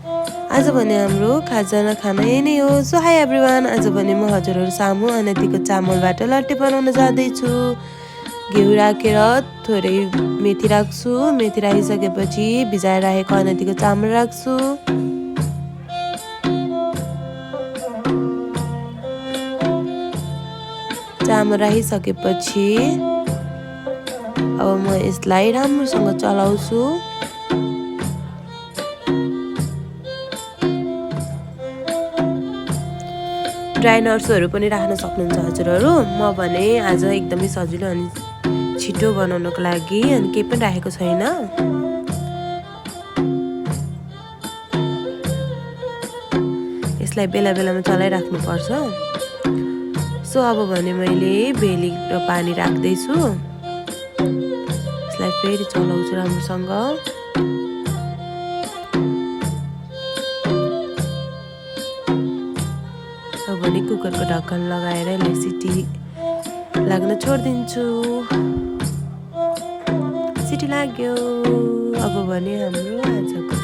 आज भने हाम्रो खाजाना खाना यही नै हो। सो हाई एभ्रिवान, आज भने म हजुरहरू सामु अनतिको चामलबाट लट्टे बनाउन जाँदैछु। घिउ राखेर थोरै मेथी राख्छु। मेथी राखिसकेपछि भिजाएर राखेको अनतिको चामल राख्छु। चामल राखिसकेपछि अब म यसलाई राम्रोसँग चलाउँछु। ड्राई नट्सहरू पनि राख्न सक्नुहुन्छ हजुरहरू। म भने आज एकदमै सजिलो अनि छिटो बनाउनको लागि अनि केही पनि राखेको छैन। यसलाई बेला बेलामा चलाइराख्नुपर्छ। सो अब भने मैले भेली र पानी राख्दैछु। यसलाई फेरि चलाउँछु राम्रोसँग। अब भने कुकरको ढक्कन लगाएर यसलाई सिटी लाग्न छोडिदिन्छु। सिटी लाग्यो। अब भने हाम्रो आजको